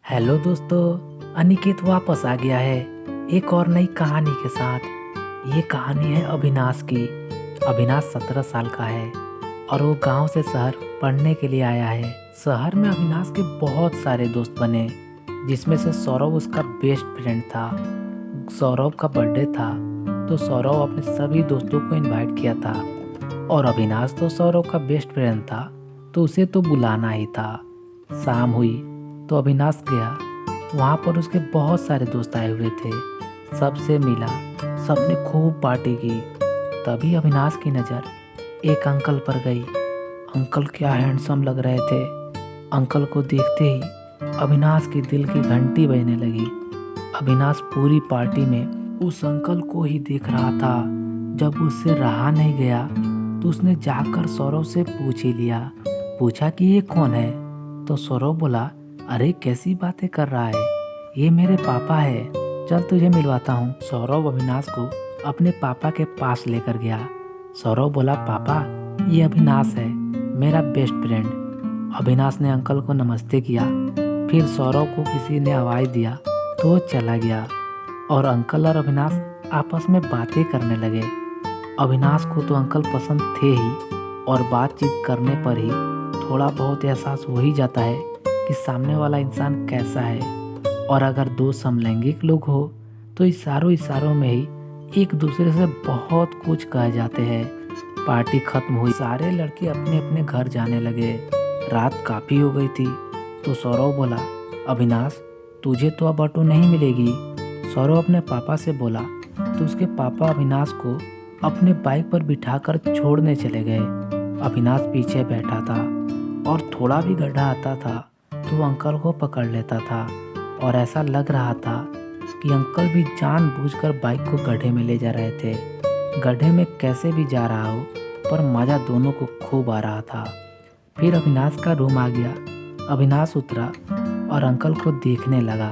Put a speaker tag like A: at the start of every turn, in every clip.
A: Hello दोस्तों, अनिकेत वापस आ गया है एक और नई कहानी के साथ। ये कहानी है अविनाश की। अविनाश 17 साल का है और वो गांव से शहर पढ़ने के लिए आया है। शहर में अविनाश के बहुत सारे दोस्त बने, जिसमें से सौरभ उसका बेस्ट फ्रेंड था। सौरभ का बर्थडे था तो सौरभ अपने सभी दोस्तों को इनवाइट किया था और अविनाश तो सौरभ का बेस्ट फ्रेंड था तो उसे तो बुलाना ही था। शाम हुई तो अविनाश गया। वहाँ पर उसके बहुत सारे दोस्त आए हुए थे। सबसे मिला, सबने खूब पार्टी की। तभी अविनाश की नज़र एक अंकल पर गई। अंकल क्या हैंडसम लग रहे थे। अंकल को देखते ही अविनाश की दिल की घंटी बजने लगी। अविनाश पूरी पार्टी में उस अंकल को ही देख रहा था। जब उससे रहा नहीं गया तो उसने जाकर सौरभ से पूछ ही लिया। पूछा कि ये कौन है? तो सौरभ बोला, अरे कैसी बातें कर रहा है, ये मेरे पापा है, चल तुझे मिलवाता हूँ। सौरभ अविनाश को अपने पापा के पास लेकर गया। सौरभ बोला, पापा ये अविनाश है, मेरा बेस्ट फ्रेंड। अविनाश ने अंकल को नमस्ते किया। फिर सौरभ को किसी ने आवाज़ दिया तो वो चला गया और अंकल और अविनाश आपस में बातें करने लगे। अविनाश को तो अंकल पसंद थे ही और बातचीत करने पर ही थोड़ा बहुत एहसास हो ही जाता है कि सामने वाला इंसान कैसा है। और अगर दो समलैंगिक लोग हो तो इशारों में ही एक दूसरे से बहुत कुछ कह जाते हैं। पार्टी खत्म हुई, सारे लड़के अपने अपने घर जाने लगे। रात काफ़ी हो गई थी तो सौरभ बोला, अविनाश तुझे तो अब ऑटो नहीं मिलेगी। सौरभ अपने पापा से बोला तो उसके पापा अविनाश को अपने बाइक पर बिठाकर छोड़ने चले गए। अविनाश पीछे बैठा था और थोड़ा भी गड्ढा आता था तो अंकल को पकड़ लेता था और ऐसा लग रहा था कि अंकल भी जानबूझकर बाइक को गड्ढे में ले जा रहे थे। गड्ढे में कैसे भी जा रहा हो पर मज़ा दोनों को खूब आ रहा था। फिर अविनाश का रूम आ गया। अविनाश उतरा और अंकल को देखने लगा।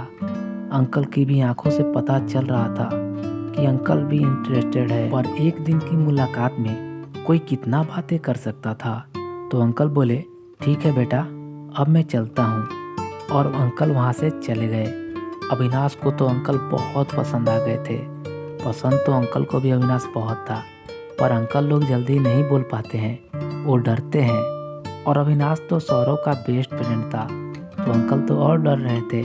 A: अंकल की भी आंखों से पता चल रहा था कि अंकल भी इंटरेस्टेड है। पर एक दिन की मुलाकात में कोई कितना बातें कर सकता था। तो अंकल बोले, ठीक है बेटा, अब मैं चलता हूँ। और अंकल वहाँ से चले गए। अविनाश को तो अंकल बहुत पसंद आ गए थे। पसंद तो अंकल को भी अविनाश बहुत था, पर अंकल लोग जल्दी नहीं बोल पाते हैं, वो डरते हैं। और अविनाश तो सौरभ का बेस्ट फ्रेंड था तो अंकल तो और डर रहे थे।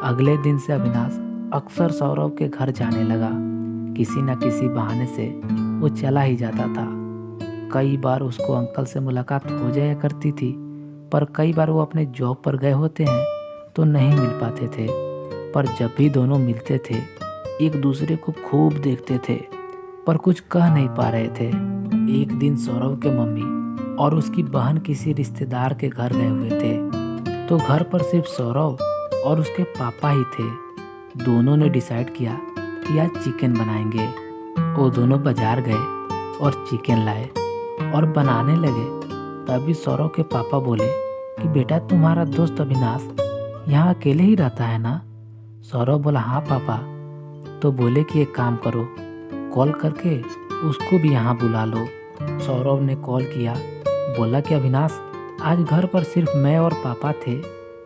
A: अगले दिन से अविनाश अक्सर सौरभ के घर जाने लगा। किसी न किसी बहाने से वो चला ही जाता था। कई बार उसको अंकल से मुलाकात हो जाया करती थी, पर कई बार वो अपने जॉब पर गए होते हैं तो नहीं मिल पाते थे। पर जब भी दोनों मिलते थे एक दूसरे को खूब देखते थे पर कुछ कह नहीं पा रहे थे। एक दिन सौरभ के मम्मी और उसकी बहन किसी रिश्तेदार के घर गए हुए थे तो घर पर सिर्फ सौरभ और उसके पापा ही थे। दोनों ने डिसाइड किया कि आज चिकन बनाएंगे। वो दोनों बाजार गए और चिकन लाए और बनाने लगे। तभी सौरभ के पापा बोले कि बेटा तुम्हारा दोस्त अविनाश यहाँ अकेले ही रहता है ना? सौरभ बोला, हाँ पापा। तो बोले कि एक काम करो, कॉल करके उसको भी यहाँ बुला लो। सौरभ ने कॉल किया, बोला कि अविनाश आज घर पर सिर्फ मैं और पापा थे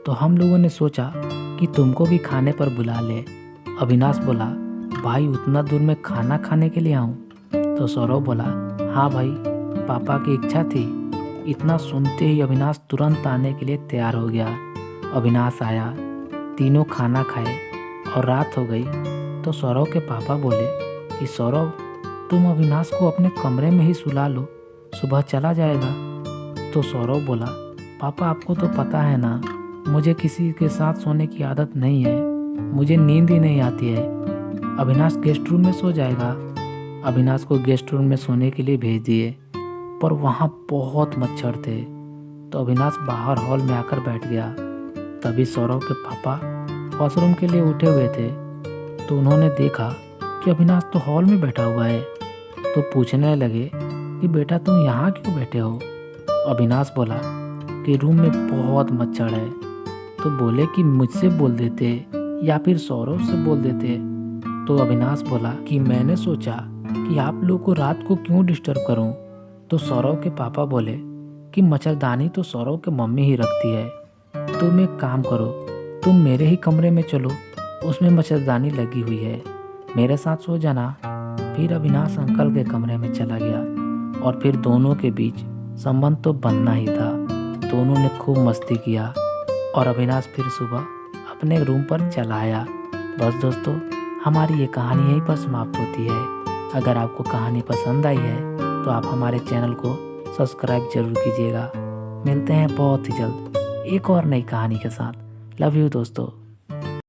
A: तो हम लोगों ने सोचा कि तुमको भी खाने पर बुला ले। अविनाश बोला, भाई उतना दूर में खाना खाने के लिए आऊँ? तो सौरभ बोला, हाँ भाई पापा की इच्छा थी। इतना सुनते ही अविनाश तुरंत आने के लिए तैयार हो गया। अविनाश आया, तीनों खाना खाए और रात हो गई तो सौरभ के पापा बोले कि सौरभ तुम अविनाश को अपने कमरे में ही सुला लो, सुबह चला जाएगा। तो सौरभ बोला, पापा आपको तो पता है ना, मुझे किसी के साथ सोने की आदत नहीं है, मुझे नींद ही नहीं आती है। अविनाश गेस्ट रूम में सो जाएगा। अविनाश को गेस्ट रूम में सोने के लिए भेज दिए पर वहाँ बहुत मच्छर थे तो अविनाश बाहर हॉल में आकर बैठ गया। तभी सौरभ के पापा वॉशरूम के लिए उठे हुए थे तो उन्होंने देखा कि अविनाश तो हॉल में बैठा हुआ है तो पूछने लगे कि बेटा तुम यहाँ क्यों बैठे हो? अविनाश बोला कि रूम में बहुत मच्छर है। तो बोले कि मुझसे बोल देते या फिर सौरभ से बोल देते। तो अविनाश बोला कि मैंने सोचा कि आप लोग को रात को क्यों डिस्टर्ब करूं। तो सौरभ के पापा बोले कि मच्छरदानी तो सौरभ के मम्मी ही रखती है, तुम एक काम करो, तुम मेरे ही कमरे में चलो, उसमें मच्छरदानी लगी हुई है, मेरे साथ सो जाना। फिर अविनाश अंकल के कमरे में चला गया और फिर दोनों के बीच संबंध तो बनना ही था। दोनों ने खूब मस्ती किया और अविनाश फिर सुबह अपने रूम पर चला आया। बस दोस्तों, हमारी ये कहानी यहीं पर समाप्त होती है। अगर आपको कहानी पसंद आई है तो आप हमारे चैनल को सब्सक्राइब जरूर कीजिएगा। मिलते हैं बहुत ही जल्द एक और नई कहानी के साथ। लव यू दोस्तों।